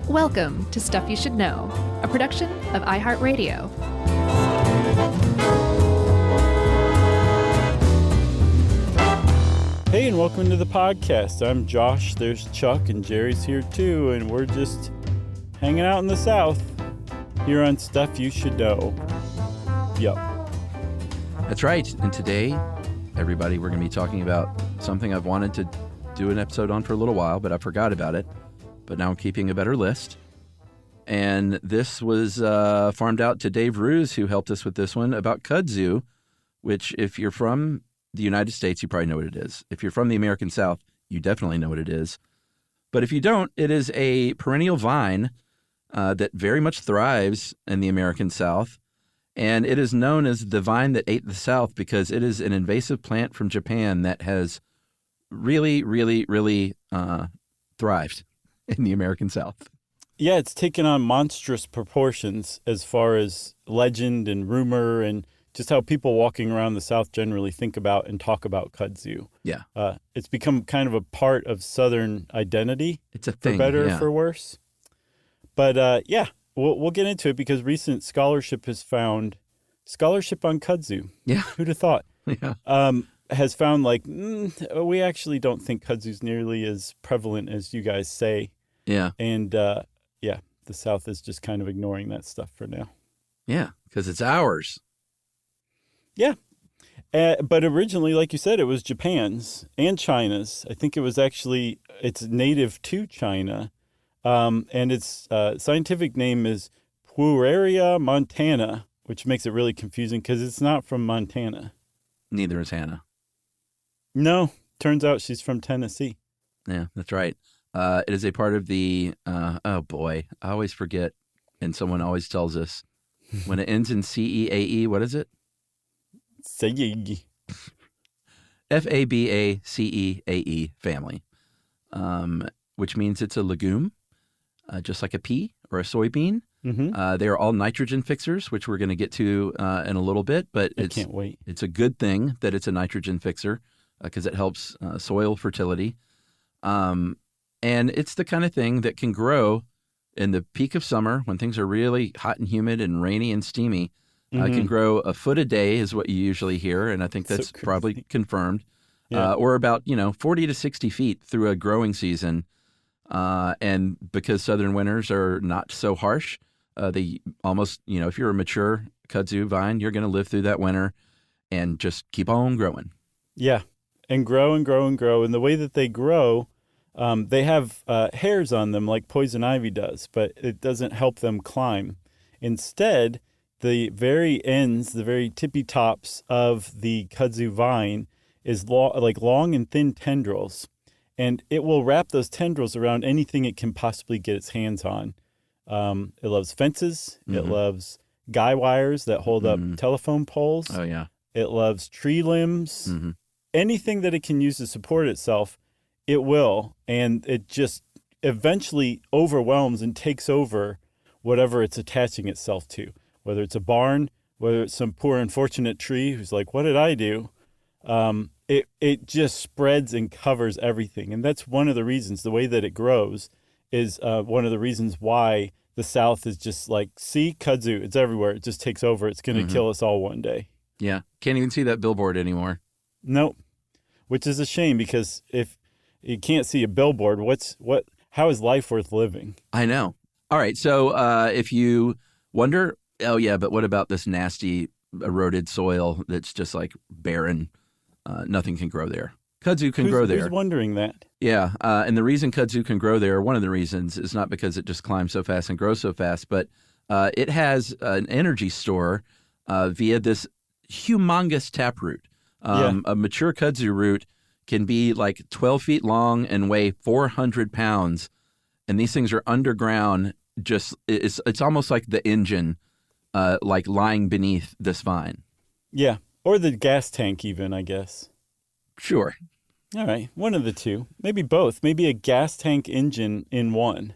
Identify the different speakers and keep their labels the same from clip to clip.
Speaker 1: Welcome to Stuff You Should Know, a production of iHeartRadio.
Speaker 2: Hey, and welcome to the podcast. I'm Josh, there's Chuck, and Jerry's here too, and we're just hanging out in the South here on Stuff You Should Know. Yup.
Speaker 3: That's right. And today, everybody, we're going to be talking about something I've wanted to do an episode on for a little while, but I forgot about it. But now I'm keeping a better list. And this was farmed out to Dave Ruse, who helped us with this one, about kudzu, which if you're from the United States, you probably know what it is. If you're from the American South, you definitely know what it is. But if you don't, it is a perennial vine that very much thrives in the American South. And it is known as the vine that ate the South because it is an invasive plant from Japan that has really thrived in the American South.
Speaker 2: Yeah, it's taken on monstrous proportions as far as legend and rumor and just how people walking around the South generally think about and talk about kudzu.
Speaker 3: Yeah.
Speaker 2: It's become kind of a part of Southern identity.
Speaker 3: It's a thing,
Speaker 2: for better
Speaker 3: yeah.
Speaker 2: or for worse. But yeah, we'll get into it because recent scholarship has found scholarship on kudzu.
Speaker 3: Yeah.
Speaker 2: Who'd have thought?
Speaker 3: Yeah.
Speaker 2: Has found we actually don't think kudzu's nearly as prevalent as you guys say.
Speaker 3: Yeah.
Speaker 2: And yeah, the South is just kind of ignoring that stuff for now.
Speaker 3: Yeah, because it's ours.
Speaker 2: Yeah. But originally, like you said, it was Japan's and China's. I think it's native to China. And its scientific name is Pueraria montana, which makes it really confusing because it's not from Montana.
Speaker 3: Neither is Hannah.
Speaker 2: No, turns out she's from Tennessee.
Speaker 3: Yeah, that's right. It is a part of the, oh boy, I always forget, and someone always tells us, when it ends in C-E-A-E, what is it?
Speaker 2: Fabaceae.
Speaker 3: Fabaceae family, which means it's a legume, just like a pea or a soybean.
Speaker 2: Mm-hmm.
Speaker 3: They are all nitrogen fixers, which we're going to get to in a little bit, but
Speaker 2: I can't wait.
Speaker 3: It's a good thing that it's a nitrogen fixer because it helps soil fertility. And it's the kind of thing that can grow in the peak of summer when things are really hot and humid and rainy and steamy. Can grow a foot a day is what you usually hear, and I think that's probably confirmed.
Speaker 2: Yeah.
Speaker 3: Or about 40 to 60 feet through a growing season. And because southern winters are not so harsh, they almost, if you're a mature kudzu vine, you're going to live through that winter and just keep on growing.
Speaker 2: Yeah, and grow and grow and grow. And the way that they grow, they have hairs on them like poison ivy does, but it doesn't help them climb. Instead, the very ends, the very tippy tops of the kudzu vine is long and thin tendrils. And it will wrap those tendrils around anything it can possibly get its hands on. It loves fences. Mm-hmm. It loves guy wires that hold up telephone poles.
Speaker 3: Oh, yeah.
Speaker 2: It loves tree limbs.
Speaker 3: Mm-hmm.
Speaker 2: Anything that it can use to support itself, it will. And it just eventually overwhelms and takes over whatever it's attaching itself to, whether it's a barn, whether it's some poor unfortunate tree who's like, what did I do? It just spreads and covers everything. And that's one of the reasons, the way that it grows is one of the reasons why the South is just like, see, kudzu, it's everywhere. It just takes over. It's going to kill us all one day.
Speaker 3: Yeah. Can't even see that billboard anymore.
Speaker 2: Nope. Which is a shame because if you can't see a billboard, how is life worth living?
Speaker 3: I know. All right. So if you wonder, oh, yeah, but what about this nasty eroded soil that's just like barren? Nothing can grow there. Kudzu can grow there.
Speaker 2: Who's wondering that?
Speaker 3: Yeah, and the reason kudzu can grow there, one of the reasons, is not because it just climbs so fast and grows so fast, but it has an energy store via this humongous taproot. A mature kudzu root can be like 12 feet long and weigh 400 pounds, and these things are underground. It's almost like the engine, like lying beneath this vine.
Speaker 2: Yeah, or the gas tank even, I guess.
Speaker 3: Sure.
Speaker 2: All right, one of the two. Maybe both. Maybe a gas tank engine in one.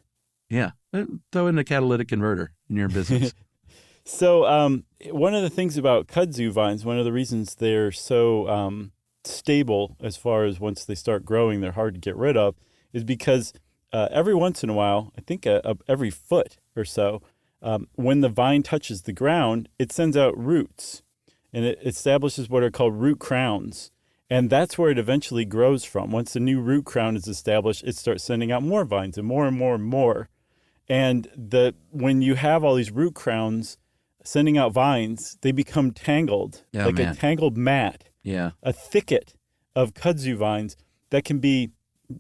Speaker 3: Yeah, throw in a catalytic converter in your business.
Speaker 2: So one of the things about kudzu vines, one of the reasons they're so stable as far as once they start growing, they're hard to get rid of, is because every once in a while, I think every foot or so, when the vine touches the ground, it sends out roots, and it establishes what are called root crowns. And that's where it eventually grows from. Once the new root crown is established, it starts sending out more vines and more and more and more. And when you have all these root crowns sending out vines, they become tangled, a tangled mat, a thicket of kudzu vines that can be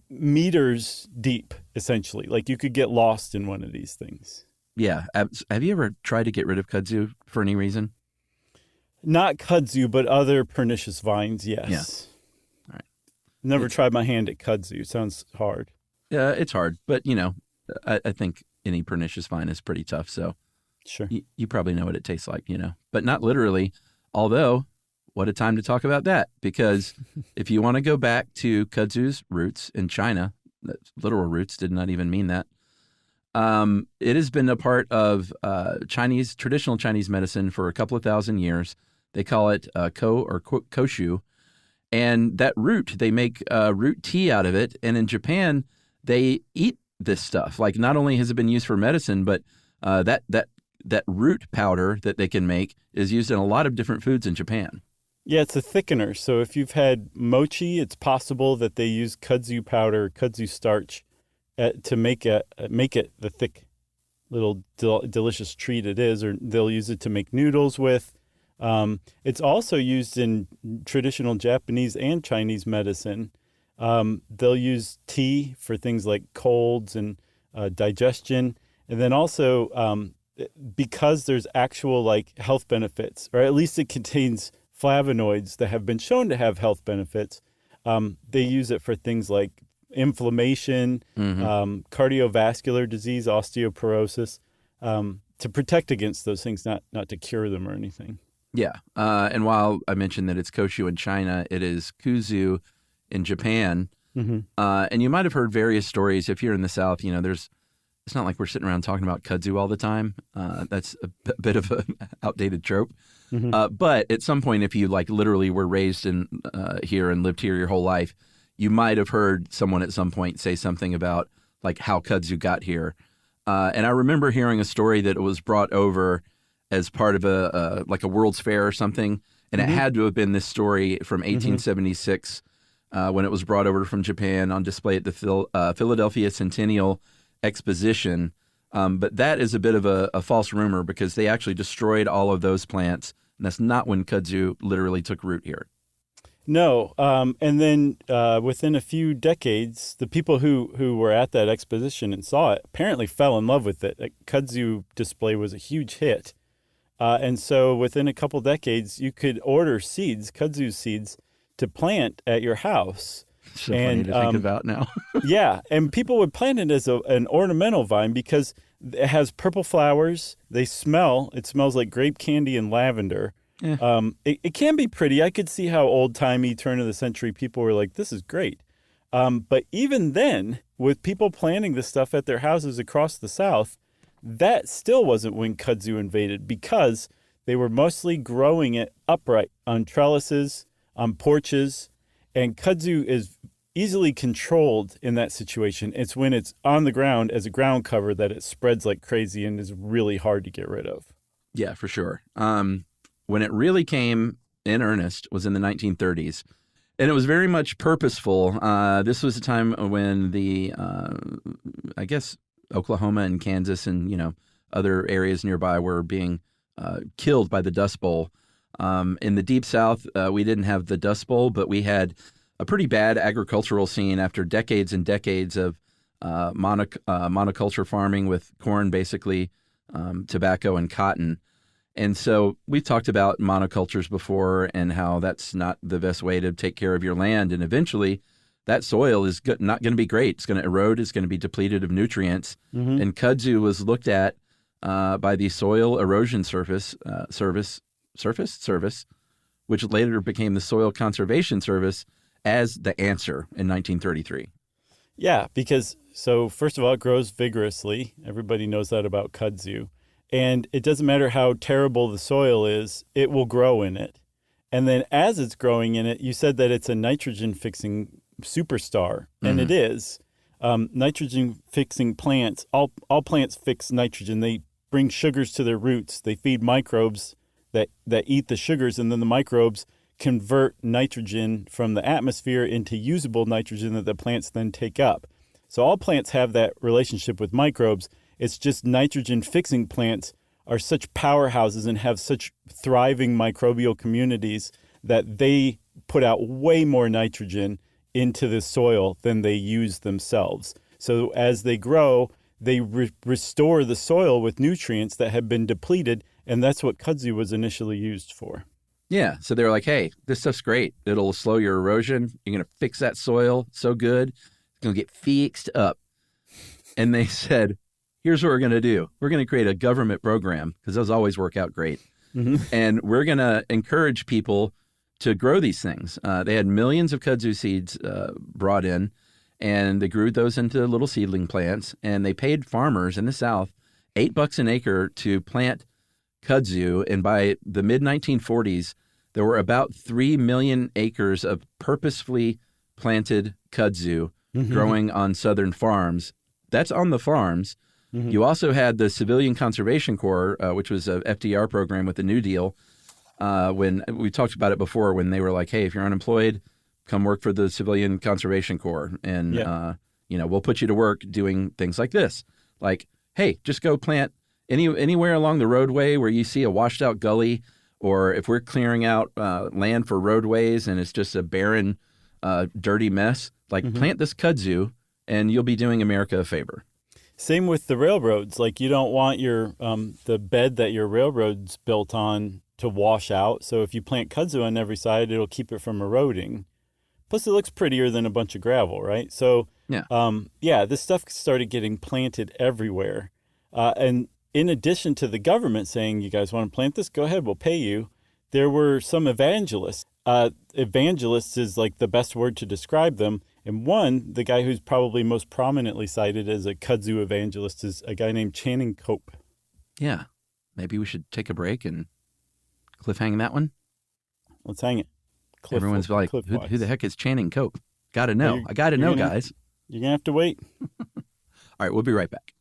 Speaker 2: meters deep, essentially. Like you could get lost in one of these things.
Speaker 3: Yeah. Have you ever tried to get rid of kudzu for any reason? Not
Speaker 2: kudzu, but other pernicious vines, yes.
Speaker 3: Yeah. All right.
Speaker 2: Never tried my hand at kudzu. Sounds hard.
Speaker 3: Yeah, it's hard. But, I think any pernicious vine is pretty tough. So
Speaker 2: sure,
Speaker 3: you probably know what it tastes like, but not literally. Although, what a time to talk about that. Because if you want to go back to kudzu's roots in China, literal roots did not even mean that. It has been a part of traditional Chinese medicine for a couple of thousand years. They call it koshu. And that root, they make root tea out of it. And in Japan, they eat this stuff. Like, not only has it been used for medicine, but that root powder that they can make is used in a lot of different foods in Japan.
Speaker 2: Yeah, it's a thickener. So if you've had mochi, it's possible that they use kudzu powder, kudzu starch, to make it the thick little delicious treat it is, or they'll use it to make noodles with. It's also used in traditional Japanese and Chinese medicine. They'll use tea for things like colds and digestion. And then also, because there's actual health benefits, or at least it contains flavonoids that have been shown to have health benefits, they use it for things like inflammation, cardiovascular disease, osteoporosis, to protect against those things, not to cure them or anything.
Speaker 3: Yeah. And while I mentioned that it's koshu in China, it is kudzu in Japan. Mm-hmm. And you might have heard various stories. If you're in the South, it's not like we're sitting around talking about kudzu all the time. That's a bit of an outdated trope. Mm-hmm. But at some point, if you literally were raised in here and lived here your whole life, you might have heard someone at some point say something about how kudzu got here. And I remember hearing a story that it was brought over as part of a World's Fair or something. And it had to have been this story from 1876 when it was brought over from Japan on display at the Philadelphia Centennial Exposition. But that is a bit of a false rumor, because they actually destroyed all of those plants. And that's not when kudzu literally took root here.
Speaker 2: No. And then within a few decades, the people who were at that exposition and saw it apparently fell in love with it. That kudzu display was a huge hit. And so within a couple decades, you could order seeds, kudzu seeds, to plant at your house.
Speaker 3: So funny to think about now.
Speaker 2: Yeah. And people would plant it as an ornamental vine because it has purple flowers. It smells like grape candy and lavender. Yeah. It can be pretty. I could see how old-timey, turn-of-the-century people were like, this is great. But even then, with people planting this stuff at their houses across the South, that still wasn't when kudzu invaded, because they were mostly growing it upright on trellises, on porches, and kudzu is easily controlled in that situation. It's when it's on the ground as a ground cover that it spreads like crazy and is really hard to get rid of.
Speaker 3: Yeah, for sure. When it really came in earnest was in the 1930s. And it was very much purposeful. This was a time when I guess Oklahoma and Kansas and, other areas nearby were being killed by the Dust Bowl. In the Deep South, we didn't have the Dust Bowl, but we had a pretty bad agricultural scene after decades and decades of monoculture farming with corn, basically, tobacco and cotton. And so we've talked about monocultures before and how that's not the best way to take care of your land. And eventually that soil is not going to be great. It's going to erode. It's going to be depleted of nutrients. Mm-hmm. And kudzu was looked at by the Soil Erosion Service, which later became the Soil Conservation Service, as the answer in 1933.
Speaker 2: Yeah, because first of all, it grows vigorously. Everybody knows that about kudzu. And it doesn't matter how terrible the soil is, it will grow in it. And then as it's growing in it, you said that it's a nitrogen-fixing superstar, and it is. nitrogen-fixing plants, all plants fix nitrogen. They bring sugars to their roots. They feed microbes that eat the sugars, and then the microbes convert nitrogen from the atmosphere into usable nitrogen that the plants then take up. So all plants have that relationship with microbes. It's just nitrogen-fixing plants are such powerhouses and have such thriving microbial communities that they put out way more nitrogen into the soil than they use themselves. So as they grow, they restore the soil with nutrients that have been depleted, and that's what kudzu was initially used for.
Speaker 3: Yeah, so they were like, hey, this stuff's great. It'll slow your erosion. You're going to fix that soil so good. It's going to get fixed up. And they said, here's what we're going to do. We're going to create a government program, because those always work out great. Mm-hmm. And we're going to encourage people to grow these things. They had millions of kudzu seeds brought in, and they grew those into little seedling plants. And they paid farmers in the South $8 an acre to plant kudzu. And by the mid-1940s, there were about 3 million acres of purposefully planted kudzu growing on southern farms. That's on the farms. Mm-hmm. You also had the Civilian Conservation Corps, which was a FDR program with the New Deal. When we talked about it before, when they were like, hey, if you're unemployed, come work for the Civilian Conservation Corps. And, we'll put you to work doing things like this. Like, hey, just go plant anywhere along the roadway where you see a washed out gully, or if we're clearing out land for roadways and it's just a barren, dirty mess, like plant this kudzu and you'll be doing America a favor.
Speaker 2: Same with the railroads. Like, you don't want your the bed that your railroad's built on to wash out. So if you plant kudzu on every side, it'll keep it from eroding. Plus, it looks prettier than a bunch of gravel, right? So, this stuff started getting planted everywhere. And in addition to the government saying, you guys want to plant this? Go ahead, we'll pay you. There were some evangelists. Evangelists is like the best word to describe them. And one, the guy who's probably most prominently cited as a kudzu evangelist, is a guy named Channing Cope.
Speaker 3: Yeah. Maybe we should take a break and cliffhang that one.
Speaker 2: Let's hang it.
Speaker 3: Everyone's like, who the heck is Channing Cope? Got to know. I got to know, guys.
Speaker 2: You're going to have to wait.
Speaker 3: All right, we'll be right back.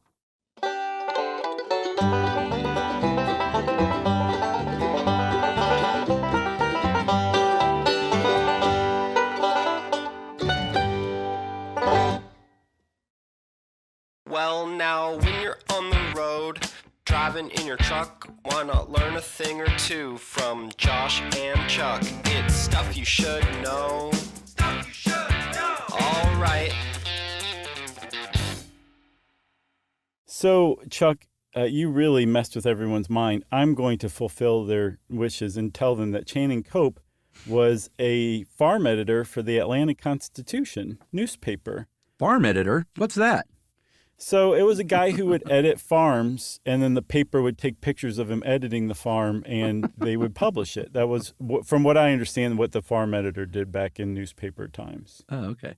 Speaker 4: Well, now, when you're on the road, driving in your truck, why not learn a thing or two from Josh and Chuck? It's stuff you should know. Stuff you should know. All right.
Speaker 2: So, Chuck, you really messed with everyone's mind. I'm going to fulfill their wishes and tell them that Channing Cope was a farm editor for the Atlanta Constitution newspaper.
Speaker 3: Farm editor? What's that?
Speaker 2: So it was a guy who would edit farms, and then the paper would take pictures of him editing the farm, and they would publish it. That was, from what I understand, what the farm editor did back in newspaper times.
Speaker 3: Oh, okay.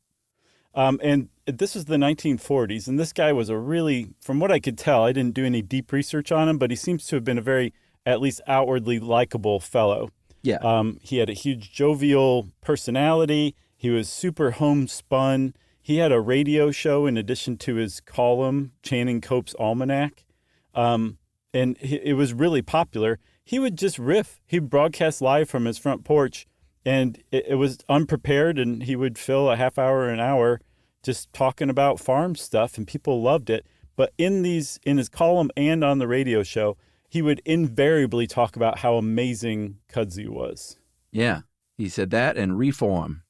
Speaker 2: And this was the 1940s, and this guy was a really, from what I could tell, I didn't do any deep research on him, but he seems to have been a very, at least outwardly likable fellow.
Speaker 3: Yeah.
Speaker 2: He had a huge jovial personality. He was super homespun. He had a radio show in addition to his column, Channing Cope's Almanac, and it was really popular. He would just riff. He'd broadcast live from his front porch, and it was unprepared, and he would fill a half hour, an hour, just talking about farm stuff, and people loved it. But in his column and on the radio show, he would invariably talk about how amazing kudzu was.
Speaker 3: Yeah, he said that and reform.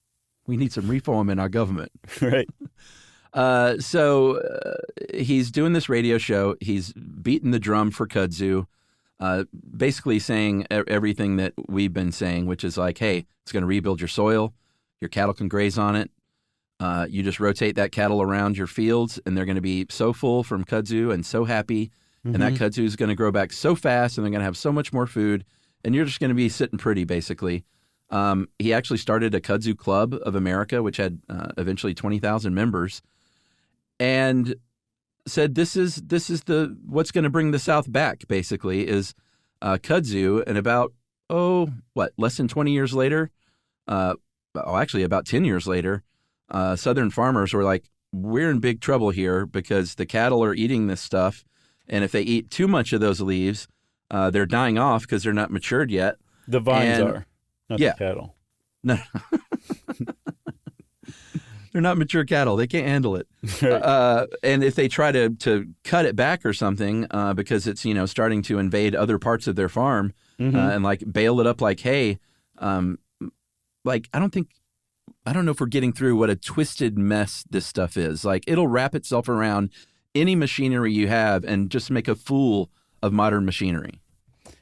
Speaker 3: We need some reform in our government.
Speaker 2: Right.
Speaker 3: So he's doing this radio show. He's beating the drum for kudzu, basically saying everything that we've been saying, which is like, hey, it's going to rebuild your soil. Your cattle can graze on it. You just rotate that cattle around your fields, and they're going to be so full from kudzu and so happy. Mm-hmm. And that kudzu is going to grow back so fast, and they're going to have so much more food. And you're just going to be sitting pretty, basically. He actually started a Kudzu Club of America, which had eventually 20,000 members, and said this is what's going to bring the South back. Basically, is kudzu. And about less than 20 years later, actually about 10 years later, Southern farmers were like, we're in big trouble here because the cattle are eating this stuff. And if they eat too much of those leaves, they're dying off because they're not matured yet.
Speaker 2: The vines
Speaker 3: And-
Speaker 2: are, not
Speaker 3: yeah.
Speaker 2: the cattle.
Speaker 3: No. They're not mature cattle. They can't handle it.
Speaker 2: Right.
Speaker 3: And if they try to cut it back or something because it's, starting to invade other parts of their farm and like bale it up like hay, like I don't know if we're getting through what a twisted mess this stuff is. Like it'll wrap itself around any machinery you have and just make a fool of modern machinery.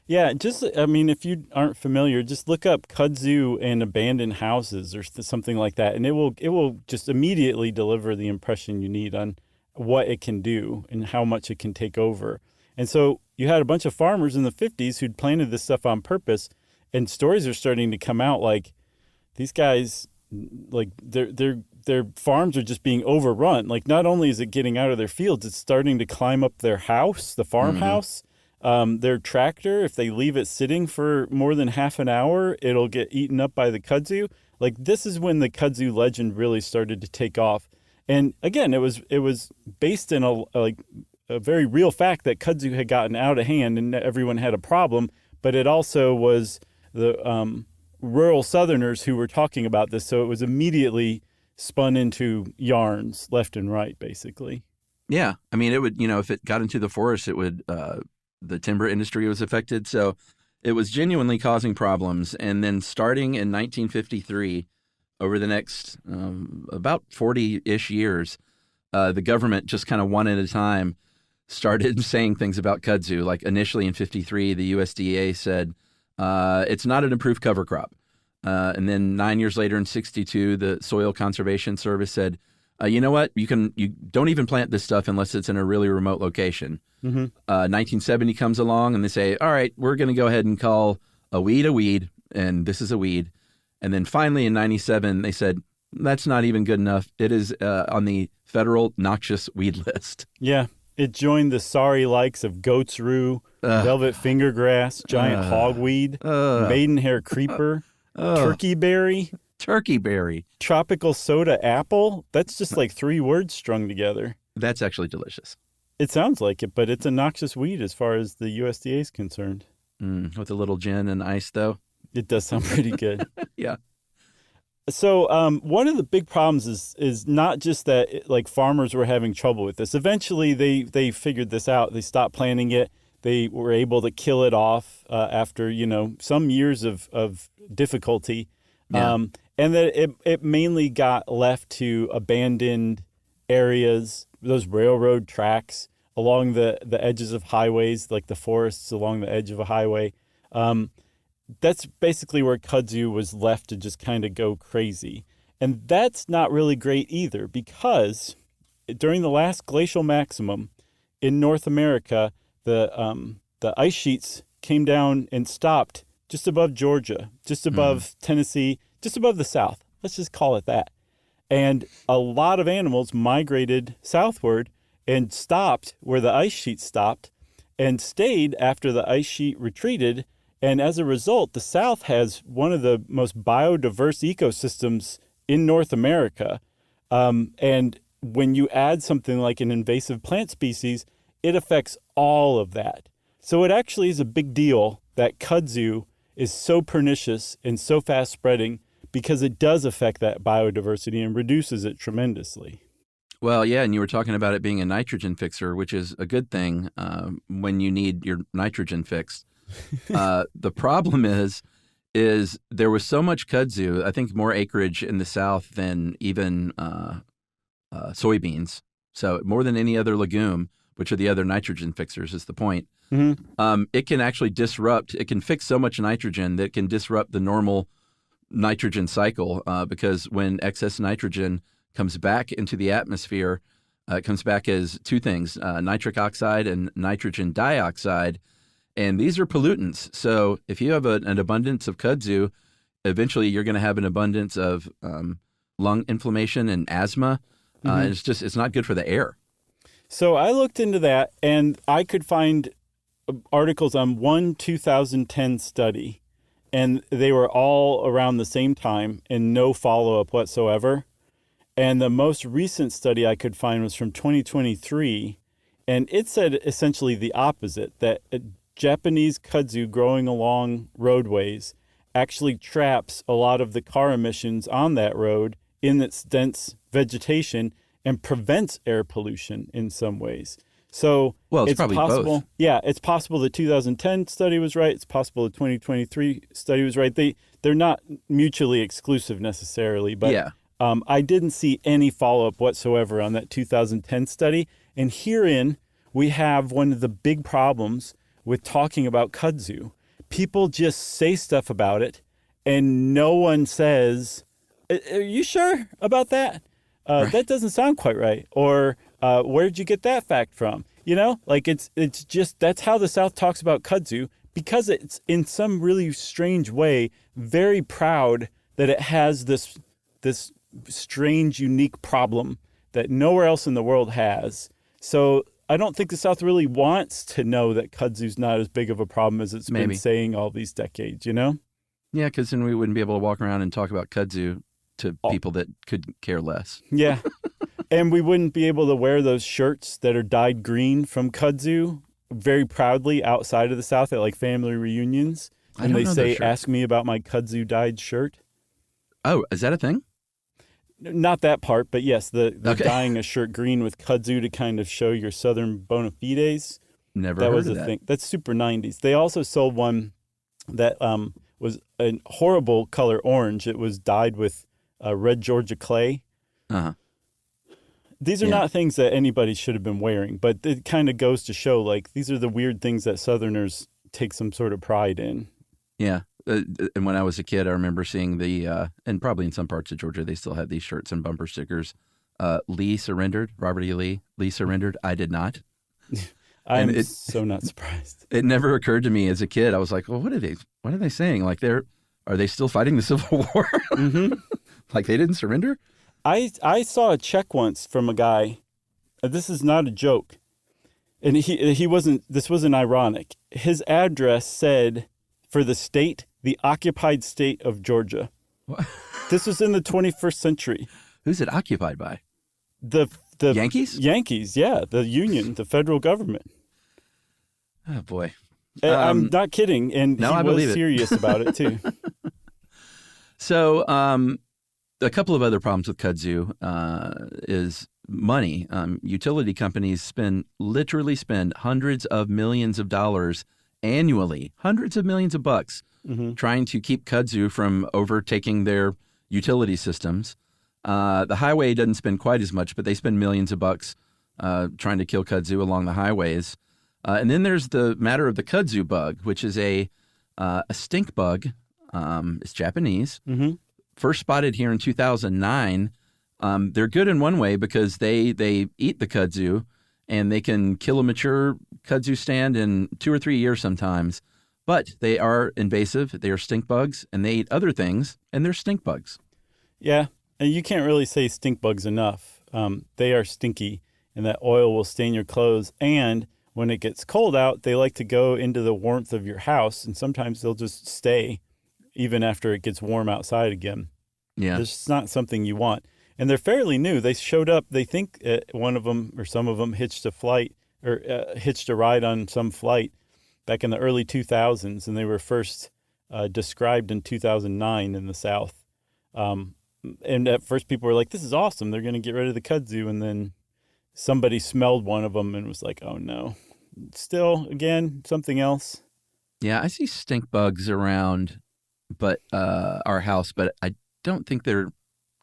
Speaker 2: Yeah, if you aren't familiar, just look up kudzu and abandoned houses or something like that, and it will just immediately deliver the impression you need on what it can do and how much it can take over. And so you had a bunch of farmers in the 50s who'd planted this stuff on purpose, and stories are starting to come out like these guys, like their farms are just being overrun. Like not only is it getting out of their fields, it's starting to climb up their house, the farmhouse. Their tractor, if they leave it sitting for more than half an hour, it'll get eaten up by the kudzu. Like this is when the kudzu legend really started to take off. And again, it was based in a very real fact that kudzu had gotten out of hand and everyone had a problem. But it also was the rural Southerners who were talking about this. So it was immediately spun into yarns left and right, basically.
Speaker 3: Yeah. I mean, it would, if it got into the forest, it would, the timber industry was affected. So it was genuinely causing problems. And then starting in 1953, over the next about 40-ish years, the government just kind of one at a time started saying things about kudzu. Like initially in 53, the USDA said, it's not an approved cover crop. And then 9 years later in 62, the Soil Conservation Service said, you know what? You don't even plant this stuff unless it's in a really remote location. 1970 comes along and they say, all right, we're going to go ahead and call a weed, and this is a weed. And then finally in 97, they said, that's not even good enough. It is on the federal noxious weed list.
Speaker 2: Yeah. It joined the sorry likes of goat's rue, velvet fingergrass, giant hogweed, maidenhair creeper, turkeyberry, tropical soda apple. That's just like 3 words strung together.
Speaker 3: That's actually delicious.
Speaker 2: It sounds like it, but it's a noxious weed as far as the USDA is concerned.
Speaker 3: With a little gin and ice, though.
Speaker 2: It does sound pretty good.
Speaker 3: Yeah.
Speaker 2: So one of the big problems is not just that like farmers were having trouble with this. Eventually, they figured this out. They stopped planting it. They were able to kill it off after some years of difficulty.
Speaker 3: Yeah.
Speaker 2: And that it mainly got left to abandoned areas, those railroad tracks along the edges of highways, like the forests along the edge of a highway. That's basically where kudzu was left to just kind of go crazy. And that's not really great either, because during the last glacial maximum in North America, the ice sheets came down and stopped just above Georgia, just above Tennessee, just above the South. Let's just call it that. And a lot of animals migrated southward and stopped where the ice sheet stopped and stayed after the ice sheet retreated. And as a result, the South has one of the most biodiverse ecosystems in North America. And when you add something like an invasive plant species, it affects all of that. So it actually is a big deal that kudzu is so pernicious and so fast spreading, because it does affect that biodiversity and reduces it tremendously.
Speaker 3: Well, yeah, and you were talking about it being a nitrogen fixer, which is a good thing when you need your nitrogen fixed. The problem is there was so much kudzu, I think more acreage in the South than even soybeans. So more than any other legume, which are the other nitrogen fixers, is the point. It can actually it can fix so much nitrogen that it can disrupt the normal nitrogen cycle because when excess nitrogen comes back into the atmosphere, it comes back as 2 things, nitric oxide and nitrogen dioxide. And these are pollutants. So if you have an abundance of kudzu, eventually you're going to have an abundance of lung inflammation and asthma. And it's not good for the air.
Speaker 2: So I looked into that, and I could find articles on one 2010 study, and they were all around the same time and no follow-up whatsoever. And the most recent study I could find was from 2023, and it said essentially the opposite, that Japanese kudzu growing along roadways actually traps a lot of the car emissions on that road in its dense vegetation and prevents air pollution in some ways. So
Speaker 3: Well, it's probably
Speaker 2: possible.
Speaker 3: both.
Speaker 2: Yeah, it's possible the 2010 study was right. It's possible the 2023 study was right. They're not mutually exclusive necessarily, but
Speaker 3: Yeah.
Speaker 2: I didn't see any follow-up whatsoever on that 2010 study. And herein, we have one of the big problems with talking about kudzu. People just say stuff about it, and no one says, "Are you sure about that? That doesn't sound quite right." Or, "Where'd you get that fact from?" You know, like it's just, that's how the South talks about kudzu, because it's in some really strange way very proud that it has this strange, unique problem that nowhere else in the world has. So I don't think the South really wants to know that kudzu's not as big of a problem as it's
Speaker 3: Maybe.
Speaker 2: been saying all these decades, you know?
Speaker 3: Yeah, because then we wouldn't be able to walk around and talk about kudzu to people that could care less.
Speaker 2: Yeah. And we wouldn't be able to wear those shirts that are dyed green from kudzu very proudly outside of the South at like family reunions.
Speaker 3: I
Speaker 2: And
Speaker 3: don't
Speaker 2: they
Speaker 3: know
Speaker 2: say,
Speaker 3: those shirts.
Speaker 2: "Ask me about my kudzu dyed shirt."
Speaker 3: Oh, is that a thing?
Speaker 2: Not that part, but yes, the
Speaker 3: Okay.
Speaker 2: dyeing a shirt green with kudzu to kind of show your Southern bona fides.
Speaker 3: Never
Speaker 2: That
Speaker 3: heard
Speaker 2: was
Speaker 3: of
Speaker 2: a
Speaker 3: that.
Speaker 2: thing. That's super 90s. They also sold one that was a horrible color orange. It was dyed with red Georgia clay.
Speaker 3: Uh-huh.
Speaker 2: These are
Speaker 3: Yeah.
Speaker 2: not things that anybody should have been wearing, but it kind of goes to show, like, these are the weird things that Southerners take some sort of pride in.
Speaker 3: Yeah. And when I was a kid, I remember seeing and probably in some parts of Georgia, they still have these shirts and bumper stickers. Lee surrendered. Robert E. Lee. Lee surrendered. I did not.
Speaker 2: I'm so not surprised.
Speaker 3: It never occurred to me as a kid. I was like, well, what are they saying? Like, are they still fighting the Civil War?
Speaker 2: Mm-hmm.
Speaker 3: Like they didn't surrender?
Speaker 2: I saw a check once from a guy. This is not a joke. And this wasn't ironic. His address said, for the state, the occupied state of Georgia.
Speaker 3: What?
Speaker 2: This was in the 21st century.
Speaker 3: Who's it occupied by?
Speaker 2: The
Speaker 3: Yankees?
Speaker 2: Yankees, yeah. The union, the federal government.
Speaker 3: Oh, boy.
Speaker 2: I'm not kidding. And
Speaker 3: no,
Speaker 2: he
Speaker 3: I
Speaker 2: was
Speaker 3: believe it.
Speaker 2: serious about it, too.
Speaker 3: So a couple of other problems with kudzu is money. Utility companies literally spend hundreds of millions of dollars annually, hundreds of millions of bucks, trying to keep kudzu from overtaking their utility systems. The highway doesn't spend quite as much, but they spend millions of bucks trying to kill kudzu along the highways. And then there's the matter of the kudzu bug, which is a stink bug. It's Japanese.
Speaker 2: Mm-hmm.
Speaker 3: First spotted here in 2009. They're good in one way because they eat the kudzu and they can kill a mature kudzu stand in 2 or 3 years sometimes. But they are invasive. They are stink bugs, and they eat other things, and they're stink bugs.
Speaker 2: Yeah. And you can't really say stink bugs enough. They are stinky, and that oil will stain your clothes. And when it gets cold out, they like to go into the warmth of your house, and sometimes they'll just stay even after it gets warm outside again.
Speaker 3: Yeah.
Speaker 2: It's just not something you want. And they're fairly new. They showed up, they think one of them or some of them hitched a ride on some flight back in the early 2000s, and they were first described in 2009 in the South. And at first people were like, this is awesome. They're going to get rid of the kudzu. And then somebody smelled one of them and was like, oh no. Still, again, something else.
Speaker 3: Yeah, I see stink bugs around but our house, but I don't think they're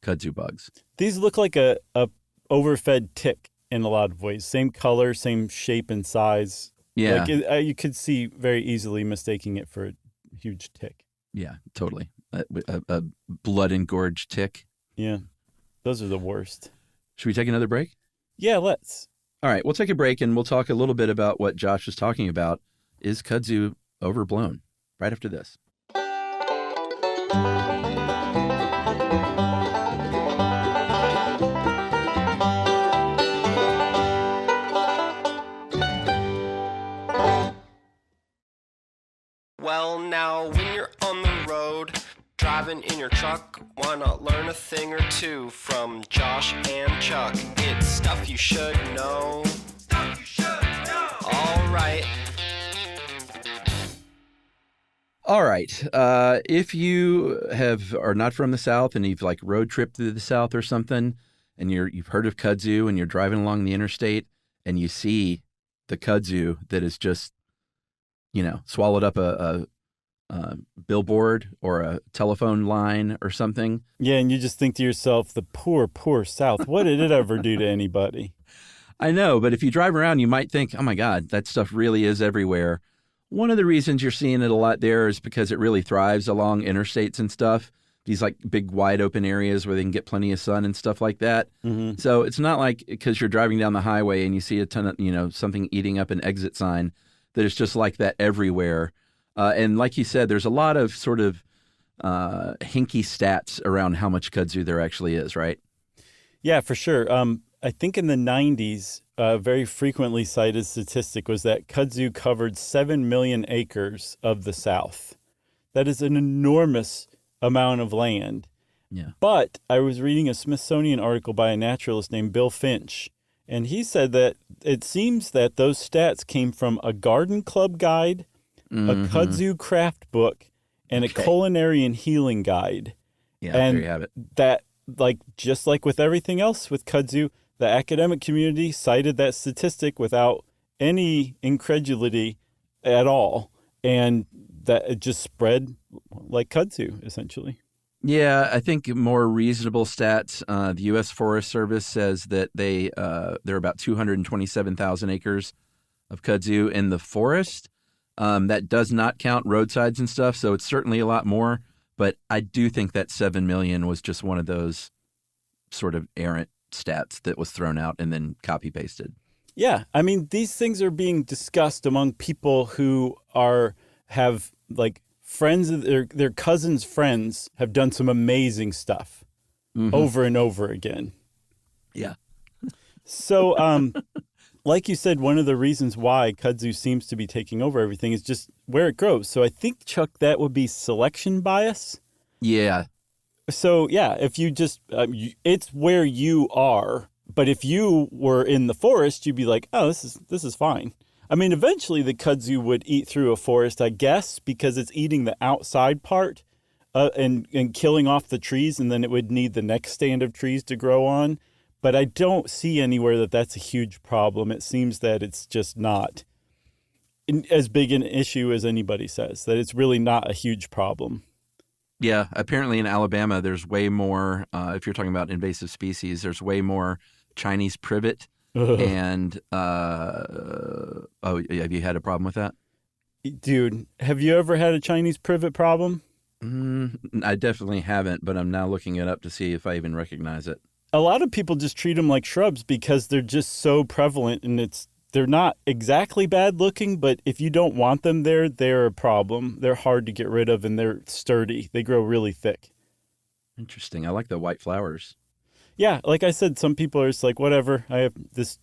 Speaker 3: kudzu bugs.
Speaker 2: These look like a overfed tick in a lot of ways. Same color, same shape and size.
Speaker 3: Yeah.
Speaker 2: Like you could see very easily mistaking it for a huge tick.
Speaker 3: Yeah, totally. A blood-engorged tick.
Speaker 2: Yeah. Those are the worst.
Speaker 3: Should we take another break?
Speaker 2: Yeah, let's.
Speaker 3: All right, we'll take a break and we'll talk a little bit about what Josh was talking about. Is kudzu overblown? Right after this.
Speaker 4: Well, now when you're on the road, driving Driving in your truck, wanna learn a thing or two from Josh and Chuck. It's stuff you should know. Stuff you should know. All right.
Speaker 3: All right. If you are not from the South and you've like road tripped through the South or something, and you've heard of kudzu and you're driving along the interstate and you see the kudzu that is just, swallowed up a billboard or a telephone line or something.
Speaker 2: Yeah, and you just think to yourself, the poor, poor South. What did it ever do to anybody?
Speaker 3: I know, but if you drive around, you might think, oh my God, that stuff really is everywhere. One of the reasons you're seeing it a lot there is because it really thrives along interstates and stuff. These like big wide open areas where they can get plenty of sun and stuff like that. Mm-hmm. So it's not like because you're driving down the highway and you see a ton of, something eating up an exit sign that it's just like that everywhere. And like you said, there's a lot of sort of hinky stats around how much kudzu there actually is, right?
Speaker 2: Yeah, for sure. I think in the 90s, a very frequently cited statistic was that kudzu covered 7 million acres of the South. That is an enormous amount of land.
Speaker 3: Yeah.
Speaker 2: But I was reading a Smithsonian article by a naturalist named Bill Finch, and he said that it seems that those stats came from a garden club guide, a kudzu craft book, and a culinary and healing guide.
Speaker 3: Yeah,
Speaker 2: and
Speaker 3: there you have it.
Speaker 2: That, just like with everything else with kudzu, the academic community cited that statistic without any incredulity at all, and that it just spread like kudzu, essentially.
Speaker 3: Yeah, I think more reasonable stats. The U.S. Forest Service says that there are about 227,000 acres of kudzu in the forest. That does not count roadsides and stuff, so it's certainly a lot more. But I do think that 7 million was just one of those sort of errant stats that was thrown out and then copy-pasted.
Speaker 2: Yeah, I mean, these things are being discussed among people who have like friends of their cousins' friends have done some amazing stuff over and over again.
Speaker 3: Yeah.
Speaker 2: So, like you said, one of the reasons why kudzu seems to be taking over everything is just where it grows. So I think, Chuck, that would be selection bias.
Speaker 3: Yeah.
Speaker 2: So, yeah, if you just, it's where you are. But if you were in the forest, you'd be like, oh, this is fine. I mean, eventually the kudzu would eat through a forest, I guess, because it's eating the outside part and killing off the trees, and then it would need the next stand of trees to grow on. But I don't see anywhere that that's a huge problem. It seems that it's just not as big an issue as anybody says, that it's really not a huge problem.
Speaker 3: Yeah, apparently in Alabama, there's way more, if you're talking about invasive species, there's way more Chinese privet. And, have you had a problem with that?
Speaker 2: Dude, have you ever had a Chinese privet problem?
Speaker 3: I definitely haven't, but I'm now looking it up to see if I even recognize it.
Speaker 2: A lot of people just treat them like shrubs because they're just so prevalent, and they're not exactly bad looking, but if you don't want them there, they're a problem. They're hard to get rid of, and they're sturdy. They grow really thick.
Speaker 3: Interesting. I like the white flowers.
Speaker 2: Yeah, like I said, some people are just like, whatever. I have this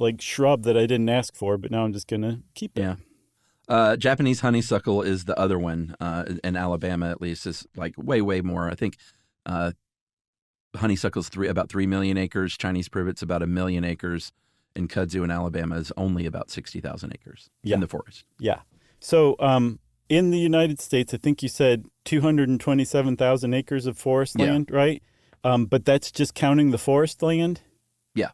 Speaker 2: like shrub that I didn't ask for, but now I'm just gonna keep it.
Speaker 3: Yeah. Japanese honeysuckle is the other one. In Alabama, at least, is like way more. I think honeysuckle's about 3 million acres. Chinese privet's about 1 million acres. And kudzu in Alabama is only about 60,000 acres in the forest.
Speaker 2: Yeah. So in the United States, I think you said 227,000 acres of forest land, right? But that's just counting the forest land?
Speaker 3: Yeah.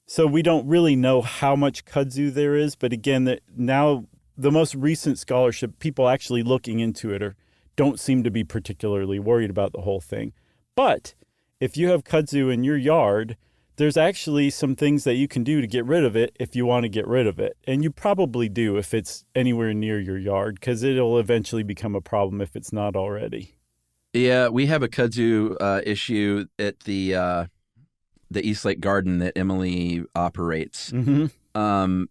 Speaker 2: So we don't really know how much kudzu there is, but again, now the most recent scholarship, people actually looking into it don't seem to be particularly worried about the whole thing. But if you have kudzu in your yard, there's actually some things that you can do to get rid of it if you want to get rid of it. And you probably do if it's anywhere near your yard, because it'll eventually become a problem if it's not already.
Speaker 3: Yeah, we have a kudzu issue at the East Lake Garden that Emily operates. Mm-hmm.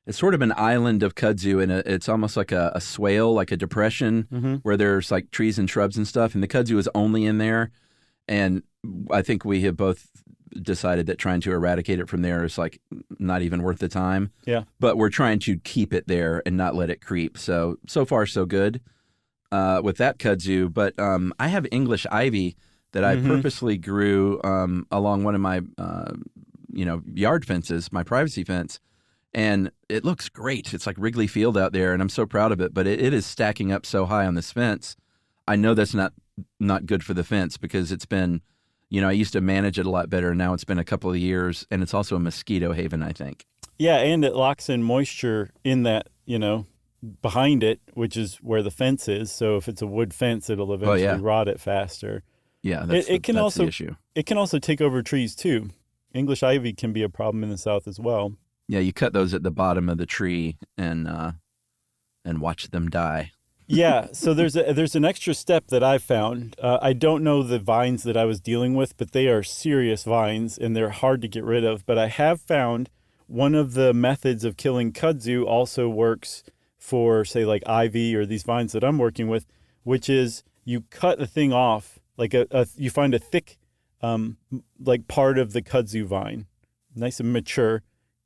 Speaker 3: It's sort of an island of kudzu, and it's almost like a swale, like a depression, where there's like trees and shrubs and stuff, and the kudzu is only in there. And I think we have both decided that trying to eradicate it from there is like not even worth the time.
Speaker 2: Yeah.
Speaker 3: But we're trying to keep it there and not let it creep. So far, so good. with that kudzu, but I have English ivy that I purposely grew along one of my yard fences, my privacy fence, and it looks great. It's like Wrigley Field out there, and I'm so proud of it. But it is stacking up so high on this fence. I know that's not good for the fence because it's been, I used to manage it a lot better. Now it's been a couple of years, and it's also a mosquito haven, I think.
Speaker 2: Yeah, and it locks in moisture in that, behind it, which is where the fence is. So if it's a wood fence, it'll eventually rot it faster.
Speaker 3: Yeah, that's the issue.
Speaker 2: It can also take over trees too. English ivy can be a problem in the South as well.
Speaker 3: Yeah, you cut those at the bottom of the tree and watch them die.
Speaker 2: Yeah, so there's an extra step that I found. I don't know the vines that I was dealing with, but they are serious vines and they're hard to get rid of. But I have found one of the methods of killing kudzu also works for, say, like ivy or these vines that I'm working with, which is you cut the thing off, like you find a thick, like part of the kudzu vine, nice and mature,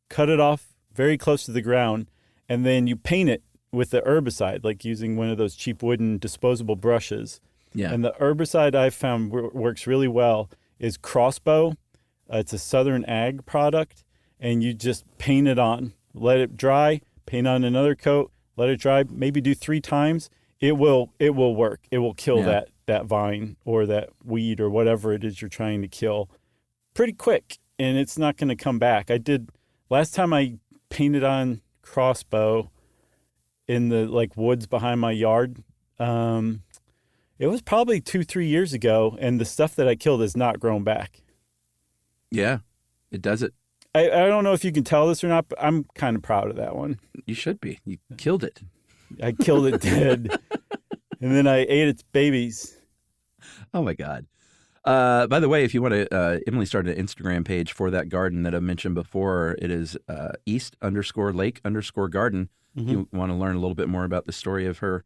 Speaker 2: cut it off very close to the ground, and then you paint it with the herbicide, like using one of those cheap wooden disposable brushes.
Speaker 3: Yeah.
Speaker 2: And the herbicide I've found works really well is Crossbow. It's a Southern Ag product, and you just paint it on, let it dry, paint on another coat, let it dry, maybe do 3 times. It will work. It will kill that vine or that weed or whatever it is you're trying to kill pretty quick, and it's not going to come back. Last time I painted on Crossbow in the woods behind my yard, it was probably 2-3 years ago, and the stuff that I killed has not grown back.
Speaker 3: Yeah, it does it.
Speaker 2: I don't know if you can tell this or not, but I'm kind of proud of that one.
Speaker 3: You should be. You killed it.
Speaker 2: I killed it dead, and then I ate its babies.
Speaker 3: Oh, my God. By the way, if you want to, Emily started an Instagram page for that garden that I mentioned before. It is east_lake_garden. You want to learn a little bit more about the story of her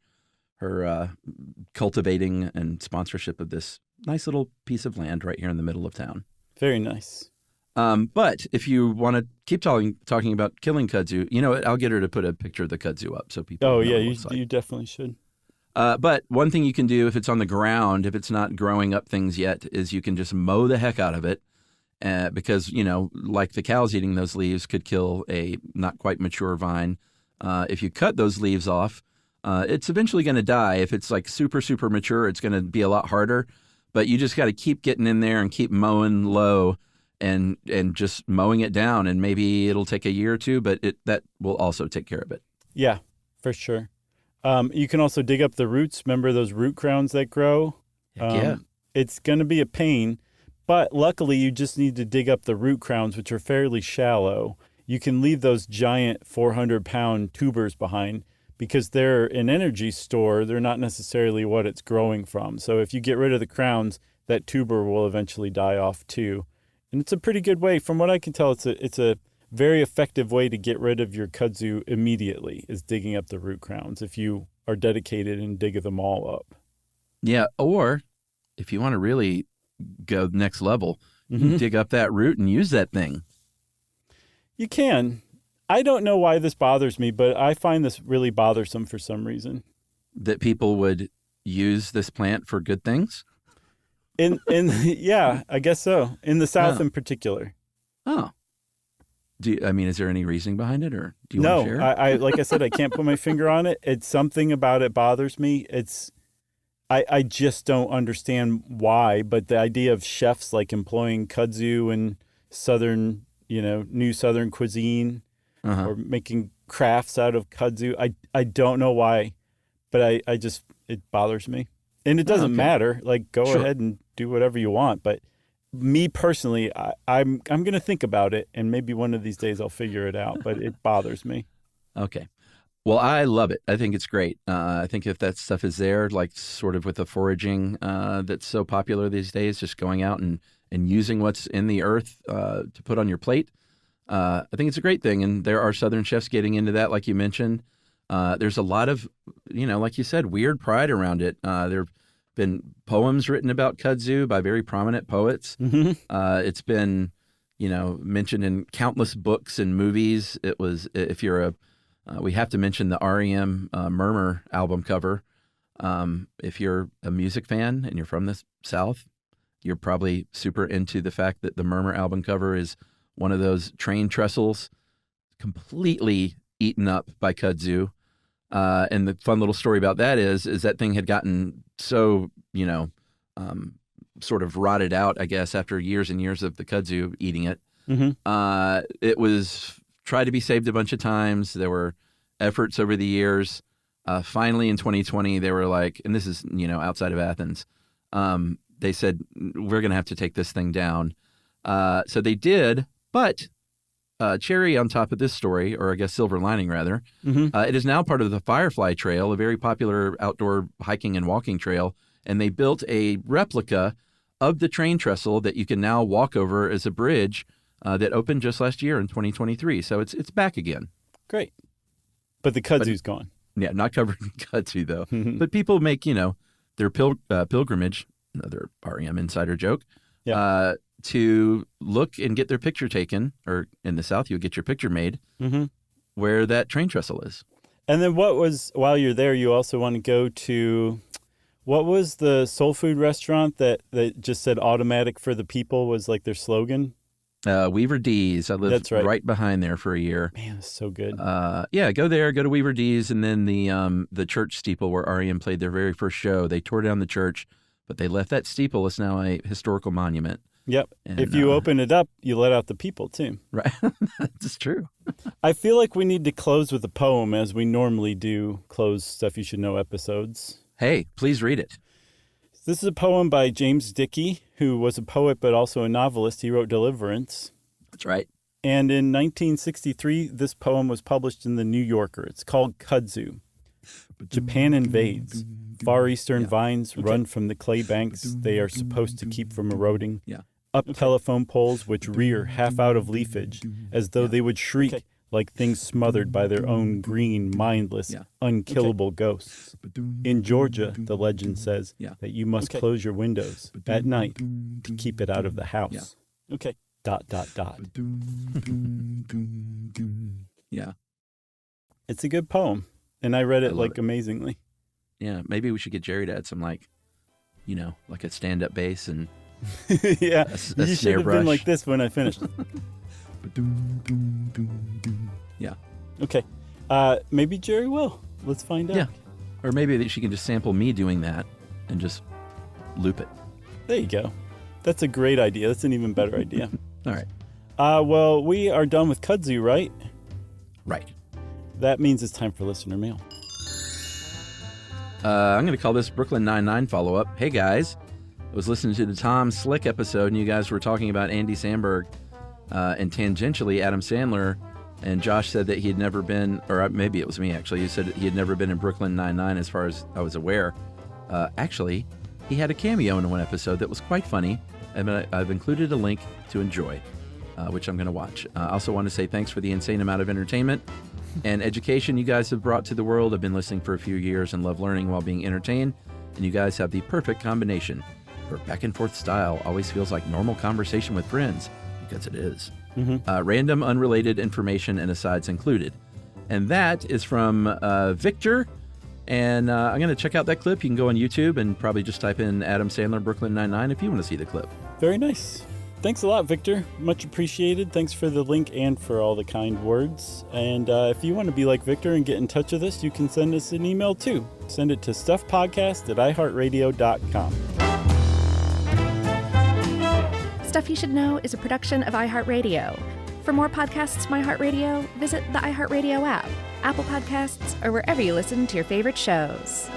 Speaker 3: cultivating and sponsorship of this nice little piece of land right here in the middle of town.
Speaker 2: Very nice.
Speaker 3: But if you want to keep talking about killing kudzu, you know what? I'll get her to put a picture of the kudzu up so people.
Speaker 2: Oh,
Speaker 3: know
Speaker 2: yeah,
Speaker 3: what it looks like.
Speaker 2: you definitely should.
Speaker 3: But one thing you can do if it's on the ground, if it's not growing up things yet, is you can just mow the heck out of it. Because, like the cows eating those leaves could kill a not quite mature vine. If you cut those leaves off, it's eventually going to die. If it's like super, super mature, it's going to be a lot harder. But you just got to keep getting in there and keep mowing low and just mowing it down. And maybe it'll take a year or two, but that will also take care of it.
Speaker 2: Yeah, for sure. You can also dig up the roots. Remember those root crowns that grow?
Speaker 3: Yeah.
Speaker 2: It's going to be a pain, but luckily you just need to dig up the root crowns, which are fairly shallow. You can leave those giant 400-pound tubers behind because they're an energy store. They're not necessarily what it's growing from. So if you get rid of the crowns, that tuber will eventually die off too. And it's a pretty good way. From what I can tell, it's a very effective way to get rid of your kudzu immediately is digging up the root crowns if you are dedicated and dig them all up.
Speaker 3: Yeah, or if you want to really go next level, you can dig up that root and use that thing.
Speaker 2: You can. I don't know why this bothers me, but I find this really bothersome for some reason.
Speaker 3: That people would use this plant for good things?
Speaker 2: Yeah, I guess so. In the South in particular.
Speaker 3: Oh. Is there any reasoning behind it, or do you want to share?
Speaker 2: No, I like I said, I can't put my finger on it. It's something about it bothers me. I just don't understand why, but the idea of chefs like employing kudzu and Southern, new Southern cuisine or making crafts out of kudzu, I don't know why, but it bothers me. And it doesn't matter. Like, go ahead and do whatever you want, but me personally, I'm going to think about it, and maybe one of these days I'll figure it out, but it bothers me.
Speaker 3: Okay. Well, I love it. I think it's great. I think if that stuff is there, like sort of with the foraging that's so popular these days, just going out and using what's in the earth to put on your plate, I think it's a great thing. And there are Southern chefs getting into that, like you mentioned. There's a lot of, like you said, weird pride around it. There have been poems written about kudzu by very prominent poets. It's been, mentioned in countless books and movies. It was, if you're we have to mention the REM Murmur album cover. If you're a music fan and you're from the South, you're probably super into the fact that the Murmur album cover is one of those train trestles completely eaten up by kudzu. And the fun little story about that is that thing had gotten so, sort of rotted out, I guess, after years and years of the kudzu eating it.
Speaker 2: Mm-hmm.
Speaker 3: It was tried to be saved a bunch of times. There were efforts over the years. Finally, in 2020, they were like, and this is, outside of Athens, they said, we're going to have to take this thing down. So they did, but cherry on top of this story, or I guess silver lining rather, it is now part of the Firefly Trail, a very popular outdoor hiking and walking trail. And they built a replica of the train trestle that you can now walk over as a bridge that opened just last year in 2023. So it's back again.
Speaker 2: Great. But the kudzu's gone.
Speaker 3: Yeah, not covered in kudzu, though. But people make, their pilgrimage, another REM insider joke, to look and get their picture taken, or in the South, you'll get your picture made, where that train trestle is.
Speaker 2: And then while you're there, you also want to go to, what was the soul food restaurant that just said automatic for the people was like their slogan?
Speaker 3: Weaver D's. I lived right behind there for a year.
Speaker 2: Man, it's so good.
Speaker 3: Yeah, go there, go to Weaver D's, and then the church steeple where REM played their very first show. They tore down the church, but they left that steeple. It's now a historical monument.
Speaker 2: Yep.
Speaker 3: And,
Speaker 2: if you open it up, you let out the people too.
Speaker 3: Right. That's true.
Speaker 2: I feel like we need to close with a poem, as we normally do close Stuff You Should Know episodes.
Speaker 3: Hey, please read it.
Speaker 2: This is a poem by James Dickey, who was a poet but also a novelist. He wrote Deliverance.
Speaker 3: That's right.
Speaker 2: And in 1963, this poem was published in The New Yorker. It's called Kudzu. Japan invades. Far Eastern vines run from the clay banks they are supposed to keep from eroding. Up telephone poles which rear half out of leafage, as though they would shriek like things smothered by their own green, mindless, unkillable ghosts. In Georgia, the legend says that you must close your windows at night to keep it out of the house. Okay. ...
Speaker 3: Yeah.
Speaker 2: It's a good poem, and I read it amazingly.
Speaker 3: Yeah, maybe we should get Jerry to add some like a stand-up bass and
Speaker 2: yeah,
Speaker 3: a
Speaker 2: you should have
Speaker 3: brush.
Speaker 2: been like this when I finished.
Speaker 3: Yeah.
Speaker 2: Okay. Maybe Jerry will. Let's find out.
Speaker 3: Yeah. Or maybe she can just sample me doing that and just loop it.
Speaker 2: There you go. That's a great idea. That's an even better idea.
Speaker 3: All right.
Speaker 2: Well, we are done with kudzu, right?
Speaker 3: Right.
Speaker 2: That means it's time for listener mail.
Speaker 3: I'm going to call this Brooklyn Nine-Nine follow-up. Hey, guys. I was listening to the Tom Slick episode, and you guys were talking about Andy Samberg and tangentially Adam Sandler, and Josh said that he had never been, or maybe it was me, actually. You said he had never been in Brooklyn Nine-Nine as far as I was aware. Actually, he had a cameo in one episode that was quite funny, and I've included a link to enjoy, which I'm going to watch. I also want to say thanks for the insane amount of entertainment and education you guys have brought to the world. I've been listening for a few years and love learning while being entertained, and you guys have the perfect combination. Your back-and-forth style always feels like normal conversation with friends, because it is. Random, unrelated information and asides included. And that is from Victor. And I'm going to check out that clip. You can go on YouTube and probably just type in Adam Sandler Brooklyn Nine-Nine if you want to see the clip.
Speaker 2: Very nice. Thanks a lot, Victor. Much appreciated. Thanks for the link and for all the kind words. And if you want to be like Victor and get in touch with us, you can send us an email too. Send it to stuffpodcast@iheartradio.com.
Speaker 1: Stuff You Should Know is a production of iHeartRadio. For more podcasts from iHeartRadio, visit the iHeartRadio app, Apple Podcasts, or wherever you listen to your favorite shows.